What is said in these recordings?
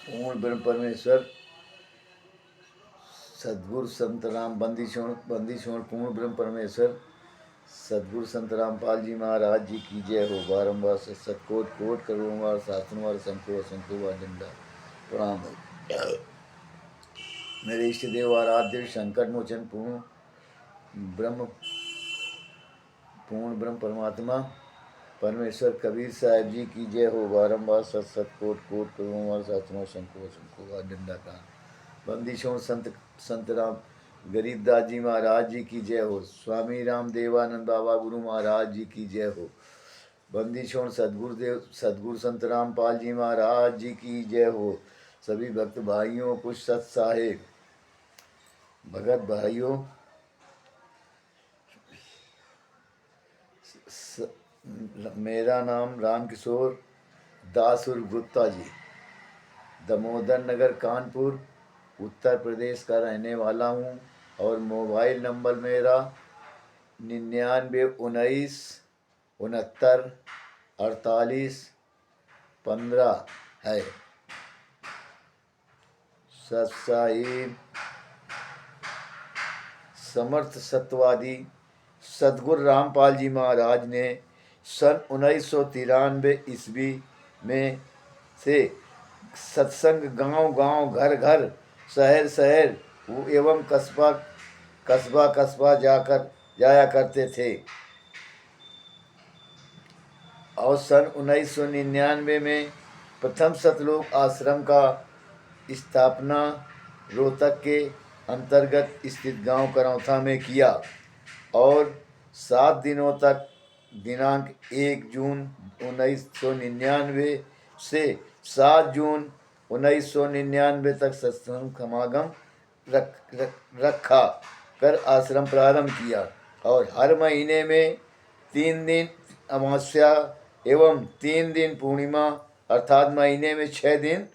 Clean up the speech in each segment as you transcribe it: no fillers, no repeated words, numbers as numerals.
पूर्ण ब्रह्म परमेश्वर सदगुरु संत राम बंदी छोड़ पूर्ण ब्रह्म परमेश्वर सदगुरु संत रामपाल जी महाराज जी की जय हो। बारंबार सतकोट कोट करोड़वार शासनवार शंको असंकोवार डंडा प्रणाम हो। मेरे इष्ट देव आराध्य संकट मोचन पूर्ण ब्रह्म परमात्मा परमेश्वर कबीर साहब जी की जय हो। बारंबार सतकोट कोट करोड़वार शासनवार शंको असंकोवार डंडा का बंदी छोड़ संत राम गरीबदास जी महाराज जी की जय हो। स्वामी राम देवानंद बाबा गुरु महाराज जी की जय हो। बंदी छोड़ सदगुरु संत रामपाल जी महाराज जी की जय हो। सभी भक्त भाइयों कुछ सत साहेब भगत भाइयों मेरा नाम रामकिशोर दास उर्फ गुप्ता जी दामोदर नगर कानपुर उत्तर प्रदेश का रहने वाला हूँ और मोबाइल नंबर मेरा 99 69 69 48 15 है। सत्साहिब समर्थ सत्यवादी सदगुरु रामपाल जी महाराज ने सन 1993 ईस्वी में से सत्संग गांव गांव घर घर शहर शहर एवं कस्बा जाया करते थे और सन 1999 में प्रथम सतलोक आश्रम का स्थापना रोहतक के अंतर्गत स्थित गांव करौथा में किया और 7 दिनों तक दिनांक 1 जून 1999 से 7 जून 1999 तक सत्संग समागम रखा कर आश्रम प्रारंभ किया और हर महीने में 3 दिन अमावस्या एवं 3 दिन पूर्णिमा अर्थात महीने में 6 दिन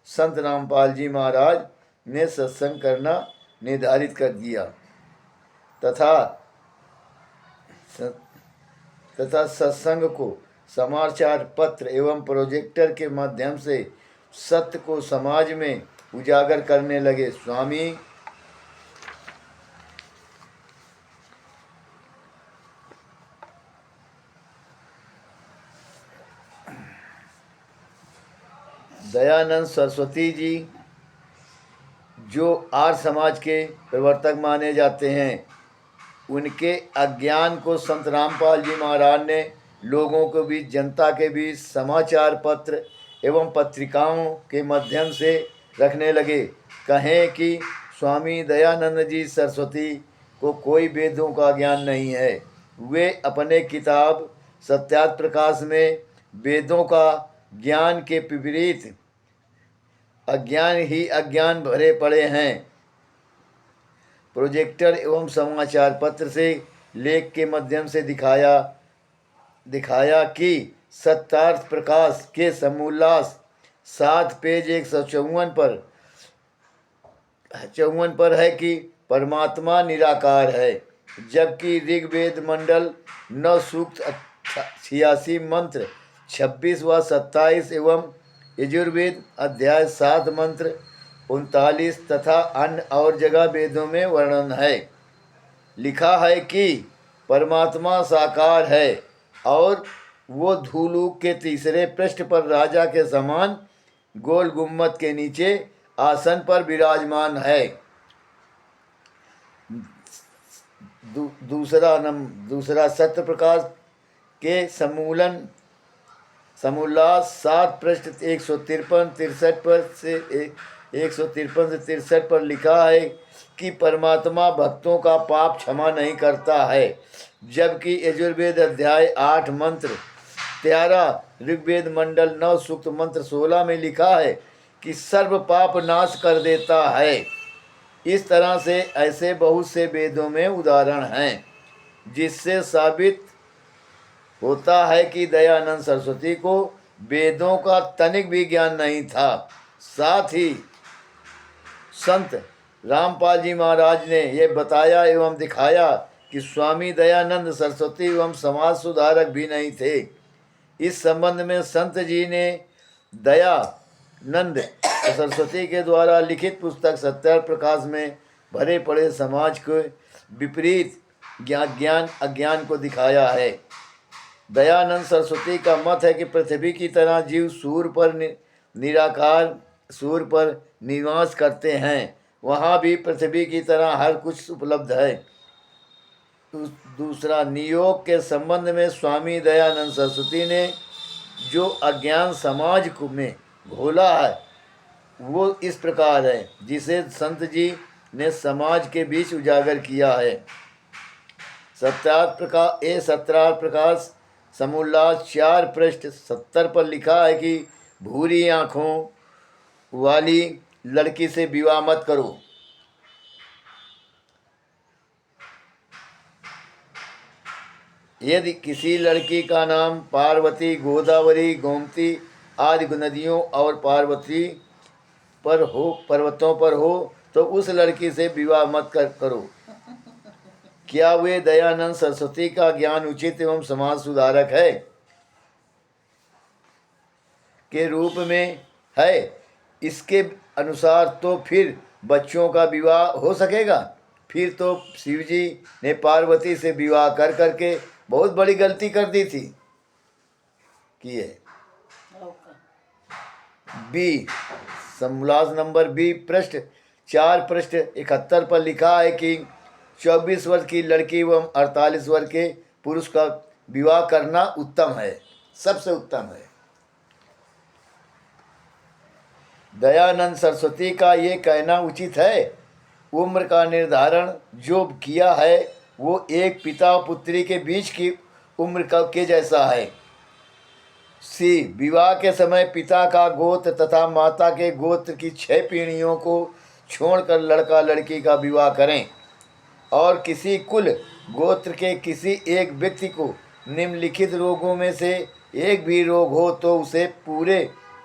संत रामपाल जी महाराज ने सत्संग करना निर्धारित कर दिया तथा सत्संग को समाचार पत्र एवं प्रोजेक्टर के माध्यम से सत्य को समाज में उजागर करने लगे। स्वामी दयानंद सरस्वती जी जो आर्य समाज के प्रवर्तक माने जाते हैं, उनके अज्ञान को संत रामपाल जी महाराज ने लोगों के बीच जनता के बीच समाचार पत्र एवं पत्रिकाओं के माध्यम से रखने लगे। कहें कि स्वामी दयानंद जी सरस्वती को कोई वेदों का ज्ञान नहीं है। वे अपने किताब सत्यार्थ प्रकाश में वेदों का ज्ञान के विपरीत अज्ञान ही अज्ञान भरे पड़े हैं। प्रोजेक्टर एवं समाचार पत्र से लेख के माध्यम से दिखाया कि सत्यार्थ प्रकाश के समोल्लास 7 पेज 154 पर है कि परमात्मा निराकार है, जबकि ऋग्वेद मंडल 9 सूक्त 86 मंत्र 26 व 27 एवं यजुर्वेद अध्याय 7 मंत्र 39 तथा अन्य और जगह वेदों में वर्णन है। लिखा है कि परमात्मा साकार है और वो धूलूक के तीसरे पृष्ठ पर राजा के समान गोल गुम्मद के नीचे आसन पर विराजमान है। दूसरा सत्य प्रकाश के समोल्लास 7 पृष्ठ 153-63 पर से 153 से 63 पर लिखा है कि परमात्मा भक्तों का पाप क्षमा नहीं करता है, जबकि यजुर्वेद अध्याय 8 मंत्र 13 ऋग्वेद मंडल 9 सूक्त मंत्र 16 में लिखा है कि सर्व पाप नाश कर देता है। इस तरह से ऐसे बहुत से वेदों में उदाहरण हैं, जिससे साबित होता है कि दयानंद सरस्वती को वेदों का तनिक भी ज्ञान नहीं था। साथ ही संत रामपाल जी महाराज ने यह बताया एवं दिखाया कि स्वामी दयानंद सरस्वती एवं समाज सुधारक भी नहीं थे। इस संबंध में संत जी ने दयानंद सरस्वती के द्वारा लिखित पुस्तक सत्यार्थ प्रकाश में भरे पड़े समाज के विपरीत ज्ञान अज्ञान को दिखाया है। दयानंद सरस्वती का मत है कि पृथ्वी की तरह जीव सूर्य पर निराकार सूर्य पर निवास करते हैं, वहाँ भी पृथ्वी की तरह हर कुछ उपलब्ध है। दूसरा, नियोग के संबंध में स्वामी दयानंद सरस्वती ने जो अज्ञान समाज में घोला है वो इस प्रकार है, जिसे संत जी ने समाज के बीच उजागर किया है। सत्रार्थ प्रकाश समोल्लास 4 पृष्ठ 70 पर लिखा है कि भूरी आँखों वाली लड़की से विवाह मत करो। यदि किसी लड़की का नाम पार्वती, गोदावरी, गोमती आदि नदियों और पर्वतों पर हो तो उस लड़की से विवाह मत करो। क्या वे दयानंद सरस्वती का ज्ञान उचित एवं समाज सुधारक है के रूप में है? इसके अनुसार तो फिर बच्चों का विवाह हो सकेगा? फिर तो शिवजी ने पार्वती से विवाह कर करके बहुत बड़ी गलती कर दी थी कि है। बी समोल्लास नंबर बी पृष्ठ 4 पृष्ठ 71 पर लिखा है कि 24 वर्ष की लड़की एवं 48 वर्ष के पुरुष का विवाह करना उत्तम है, सबसे उत्तम है। दयानंद सरस्वती का ये कहना उचित है। उम्र का निर्धारण जो किया है वो एक पिता और पुत्री के बीच की उम्र के जैसा है। सी विवाह के समय पिता का गोत्र तथा माता के गोत्र की 6 पीढ़ियों को छोड़कर लड़का लड़की का विवाह करें, और किसी कुल गोत्र के किसी एक व्यक्ति को निम्नलिखित रोगों में से एक भी रोग हो तो उसे पूरे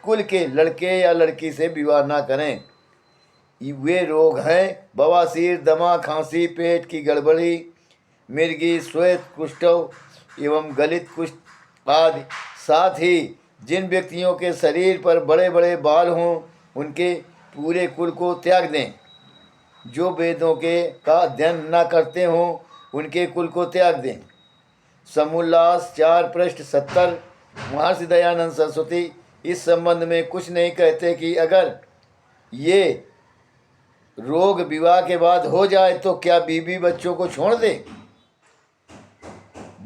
कुल के लड़के या लड़की से विवाह ना करें। वे रोग हैं बवासीर, दमा, खांसी, पेट की गड़बड़ी, मिर्गी, श्वेत कुष्ठ एवं गलित कुष्ठ आदि। साथ ही जिन व्यक्तियों के शरीर पर बड़े बड़े बाल हों उनके पूरे कुल को त्याग दें। जो वेदों के का अध्ययन न करते हों उनके कुल को त्याग दें। समोल्लास 4 पृष्ठ 70। महर्षि दयानंद सरस्वती इस संबंध में कुछ नहीं कहते कि अगर ये रोग विवाह के बाद हो जाए तो क्या बीबी बच्चों को छोड़ दे?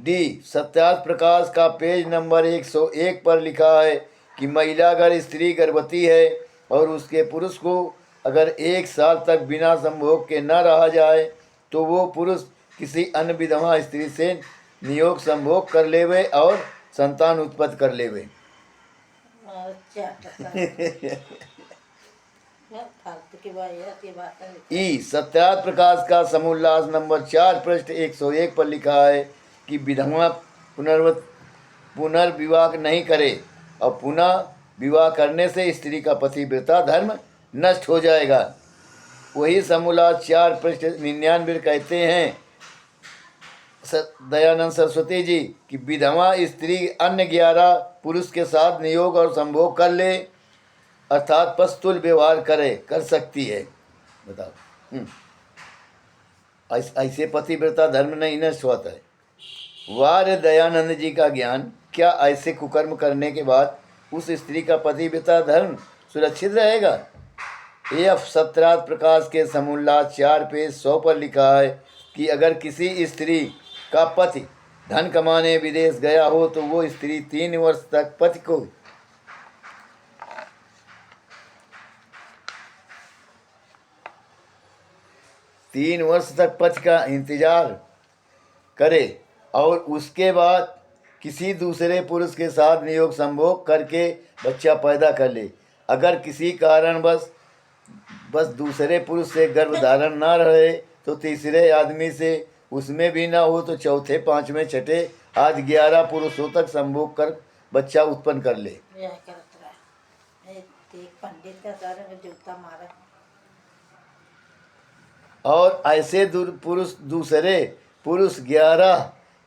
डी सत्यार्थ प्रकाश का पेज नंबर 101 पर लिखा है कि महिला अगर स्त्री गर्भवती है और उसके पुरुष को अगर 1 साल तक बिना संभोग के न रहा जाए तो वो पुरुष किसी अन्य विधवा स्त्री से नियोग संभोग कर लेवे और संतान उत्पत्ति कर लेवे। ई सत्यार्थ प्रकाश का समोल्लास नंबर 4 पृष्ठ 101 पर लिखा है कि विधवा पुनर्विवाह नहीं करे और पुनः विवाह करने से स्त्री का पतिव्रता धर्म नष्ट हो जाएगा। वही समोल्लास 4 पृष्ठ 99 कहते हैं दयानंद सरस्वती जी कि विधवा स्त्री अन्य 11 पुरुष के साथ नियोग और संभोग कर ले अर्थात पस्तुल व्यवहार कर सकती है। बताओ ऐसे पतिव्रता धर्म नहीं नष्ट होता है। वार्य दयानंद जी का ज्ञान क्या ऐसे कुकर्म करने के बाद उस स्त्री का पतिव्रता धर्म सुरक्षित रहेगा? यह सत्रार्थ प्रकाश के समोल्लास 4 पेज 100 पर लिखा है कि अगर किसी स्त्री का पति धन कमाने विदेश गया हो तो वो स्त्री 3 वर्ष तक पति को 3 वर्ष तक पति का इंतजार करे और उसके बाद किसी दूसरे पुरुष के साथ नियोग संभोग करके बच्चा पैदा कर ले। अगर किसी कारणवश बस दूसरे पुरुष से गर्भधारण ना रहे तो तीसरे आदमी से उसमें भी ना हो तो चौथे, पांचवें, छठे आज 11 पुरुषों तक संभोग कर बच्चा उत्पन्न कर ले। और ऐसे दूसरे पुरुष 11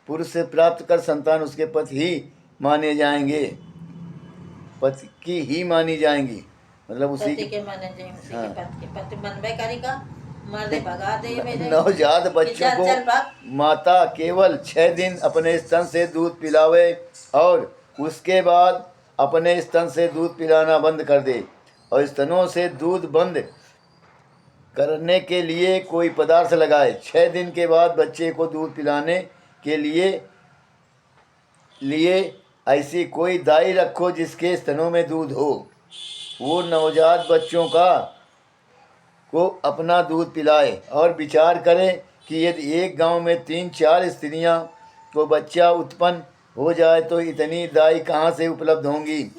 पुरुष से प्राप्त कर संतान उसके पति ही माने जाएंगे, पति की ही मानी जाएंगी। मतलब उसी पति के माने जे उसी हाँ। के पति मनबे करी का मर्दे भगा दे मेरे नवजात कि बच्चों चल चल को भाग। माता केवल 6 दिन अपने स्तन से दूध पिलावे और उसके बाद अपने स्तन से दूध पिलाना बंद कर दे, और स्तनों से दूध बंद करने के लिए कोई पदार्थ लगाए। 6 दिन के बाद बच्चे को दूध पिलाने के लिए ऐसी कोई दाई रखो जिसके स्तनों में दूध हो। वो नवजात बच्चों को अपना दूध पिलाए और विचार करें कि यदि एक गांव में 3-4 स्त्रियां को बच्चा उत्पन्न हो जाए तो इतनी दाई कहाँ से उपलब्ध होंगी।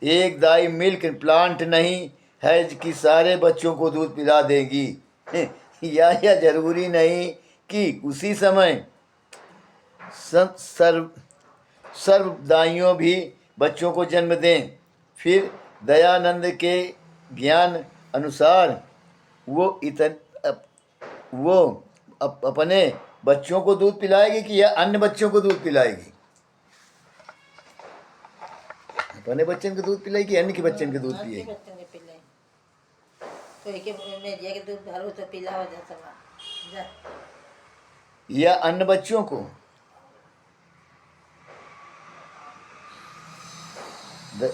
एक दाई मिल्क प्लांट नहीं है कि सारे बच्चों को दूध पिला देगी। यह जरूरी नहीं कि उसी समय सर्वदाइयों भी बच्चों को जन्म दें। फिर दयानंद के ज्ञान अनुसार वो अपने बच्चों को दूध पिलाएगी कि या अन्य बच्चों को दूध पिलाएगी? अपने बच्चन को दूध पिलाएगी, अन्य के बच्चन के दूध पिएगी? बच्चों के पिलाए कोई के में जे के दूध भरो तो पिलाओ जा या अन्य बच्चों को?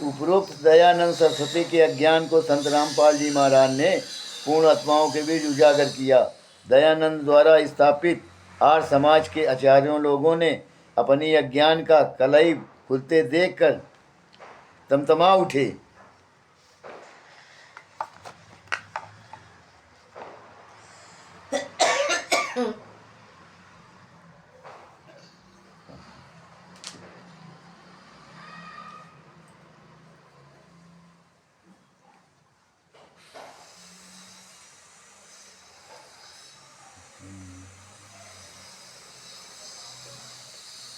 उपरोक्त दयानंद सरस्वती के अज्ञान को संत रामपाल जी महाराज ने पूर्ण आत्माओं के बीच उजागर किया। दयानंद द्वारा स्थापित आर्य समाज के आचार्यों लोगों ने अपनी अज्ञान का कलई खुलते देखकर तमतमा उठे।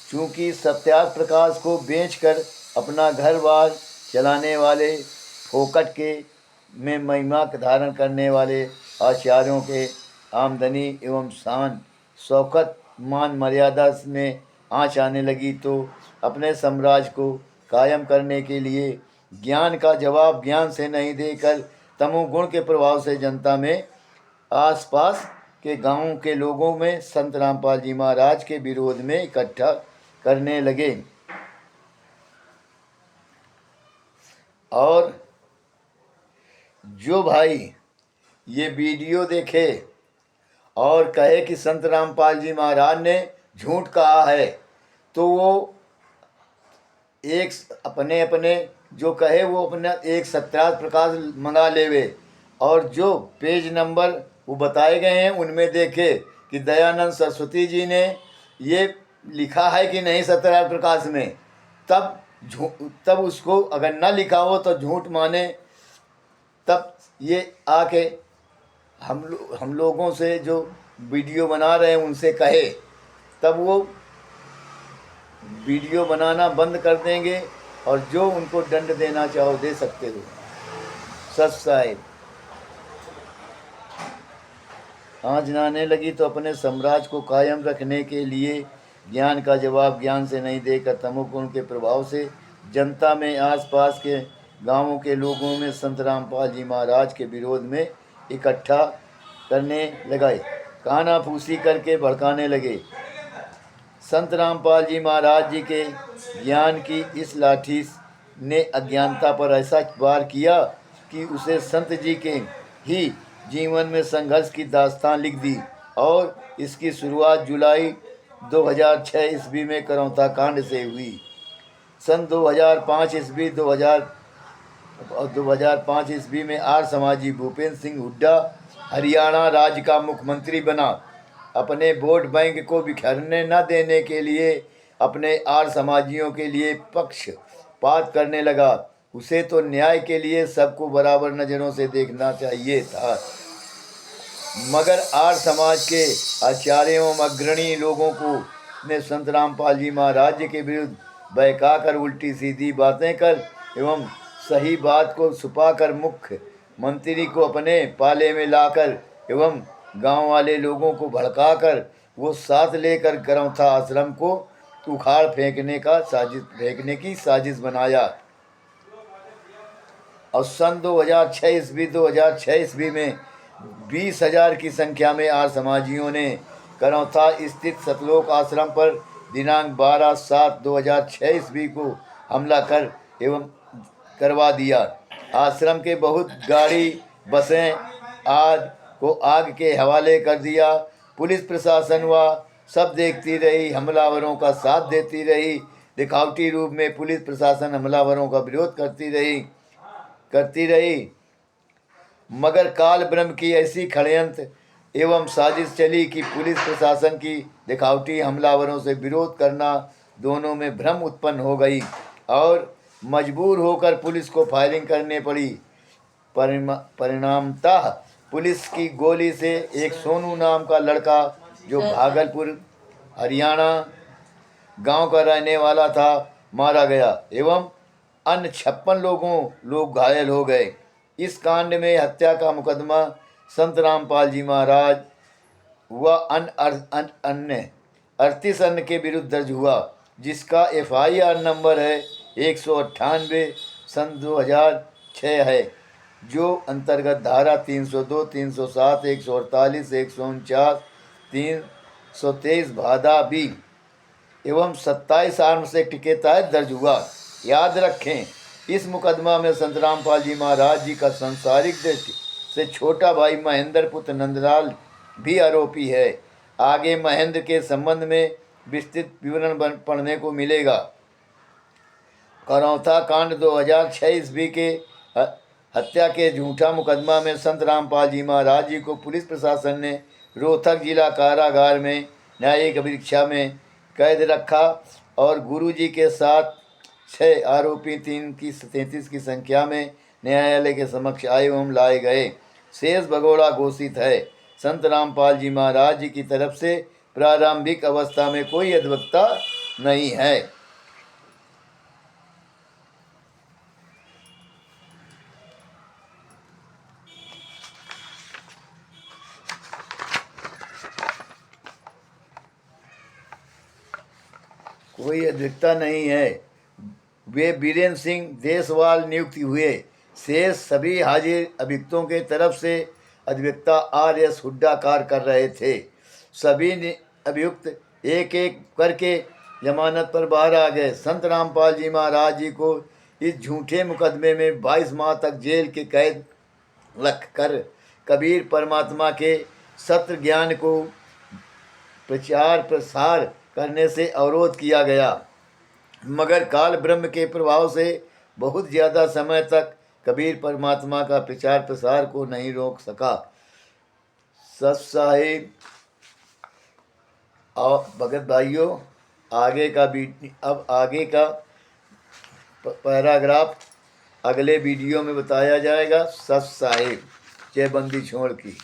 चूँकि सत्यार्थ प्रकाश को बेचकर अपना घर बार चलाने वाले फोकट के में महिमा धारण करने वाले आचार्यों के आमदनी एवं शान शौकत मान मर्यादा में आँच आने लगी तो अपने साम्राज्य को कायम करने के लिए ज्ञान का जवाब ज्ञान से नहीं देकर तमोगुण के प्रभाव से जनता में आसपास के गांवों के लोगों में संत रामपाल जी महाराज के विरोध में इकट्ठा करने लगे। और जो भाई ये वीडियो देखे और कहे कि संत रामपाल जी महाराज ने झूठ कहा है, तो वो एक अपने जो कहे वो अपना एक सत्यार्थ प्रकाश मंगा लेवे, और जो पेज नंबर वो बताए गए हैं उनमें देखे कि दयानंद सरस्वती जी ने ये लिखा है कि नहीं सत्यार्थ प्रकाश में, तब उसको अगर ना लिखा हो तो झूठ माने। तब ये आके हम लोगों से जो वीडियो बना रहे हैं उनसे कहे, तब वो वीडियो बनाना बंद कर देंगे और जो उनको दंड देना चाहो दे सकते हो। सच साहिब आँच आने लगी तो अपने साम्राज्य को कायम रखने के लिए ज्ञान का जवाब ज्ञान से नहीं देकर तमोगुण के प्रभाव से जनता में आसपास के गांवों के लोगों में संत रामपाल जी महाराज के विरोध में इकट्ठा करने लगे, कानाफूसी करके भड़काने लगे। संत रामपाल जी महाराज जी के ज्ञान की इस लाठी ने अज्ञानता पर ऐसा वार किया कि उसे संत जी के ही जीवन में संघर्ष की दास्तान लिख दी। और इसकी शुरुआत जुलाई 2006 ईस्वी में करौता कांड से हुई। सन 2005 ईस्वी 2005 ईस्वी में आर्य समाजी भूपेंद्र सिंह हुड्डा हरियाणा राज्य का मुख्यमंत्री बना। अपने वोट बैंक को बिखरने न देने के लिए अपने आर्य समाजियों के लिए पक्षपात करने लगा। उसे तो न्याय के लिए सबको बराबर नज़रों से देखना चाहिए था, मगर आर्य समाज के आचार्यों एवं अग्रणी लोगों को ने संत रामपाल जी महाराज के विरुद्ध बहकाकर उल्टी सीधी बातें कर एवं सही बात को छुपाकर मुख्य मंत्री को अपने पाले में लाकर एवं गांव वाले लोगों को भड़काकर वो साथ लेकर करौथा आश्रम को उखाड़ फेंकने की साजिश बनाया। और सन 2006 ईस्वी में 20,000 की संख्या में आर्य समाजियों ने करौथा स्थित सतलोक आश्रम पर दिनांक 12/7/2006 ईस्वी को हमला कर एवं करवा दिया। आश्रम के बहुत गाड़ी बसें आग को आग के हवाले कर दिया। पुलिस प्रशासन व सब देखती रही, हमलावरों का साथ देती रही। दिखावटी रूप में पुलिस प्रशासन हमलावरों का विरोध करती रही मगर काल ब्रह्म की ऐसी षड्यंत्र एवं साजिश चली कि पुलिस प्रशासन की दिखावटी हमलावरों से विरोध करना दोनों में भ्रम उत्पन्न हो गई और मजबूर होकर पुलिस को फायरिंग करने पड़ी। परिणामतः पुलिस की गोली से एक सोनू नाम का लड़का जो भागलपुर हरियाणा गांव का रहने वाला था मारा गया एवं अन्य 56 लोग घायल हो गए। इस कांड में हत्या का मुकदमा संत रामपाल जी महाराज व अन्य 38 अन्य के विरुद्ध दर्ज हुआ, जिसका FIR नंबर है 198 सन 2006 है, जो अंतर्गत धारा 302, 307, 148, 149, 323 भादा बी एवं 27 आर्म्स एक्ट के तहत दर्ज हुआ। याद रखें, इस मुकदमा में संत रामपाल जी महाराज जी का संसारिक दृष्टि से छोटा भाई महेंद्र पुत्र नंदलाल भी आरोपी है। आगे महेंद्र के संबंध में विस्तृत विवरण पढ़ने को मिलेगा। करौथा कांड 2006 ईस्वी के हत्या के झूठा मुकदमा में संत रामपाल जी महाराज जी को पुलिस प्रशासन ने रोहतक जिला कारागार में न्यायिक परीक्षा में कैद रखा और गुरु जी के साथ 6 आरोपी 33 की संख्या में न्यायालय के समक्ष आए एवं लाए गए। शेष भगोड़ा घोषित है। संत रामपाल जी महाराज जी की तरफ से प्रारंभिक अवस्था में कोई अधिवक्ता नहीं है। कोई अधिवक्ता नहीं है। वे बीरेन सिंह देसवाल नियुक्त हुए। शेष सभी हाजिर अभियुक्तों के तरफ से अधिवक्ता RS हुड्डा कार्य कर रहे थे। सभी अभियुक्त एक एक करके जमानत पर बाहर आ गए। संत रामपाल जी महाराज जी को इस झूठे मुकदमे में 22 माह तक जेल के कैद रख कर कबीर परमात्मा के सत्य ज्ञान को प्रचार प्रसार करने से अवरोध किया गया, मगर काल ब्रह्म के प्रभाव से बहुत ज़्यादा समय तक कबीर परमात्मा का प्रचार प्रसार को नहीं रोक सका। सत साहिब और भगत भाइयों, अब आगे का पैराग्राफ अगले वीडियो में बताया जाएगा। सत साहिब। जय बंदी छोड़ की।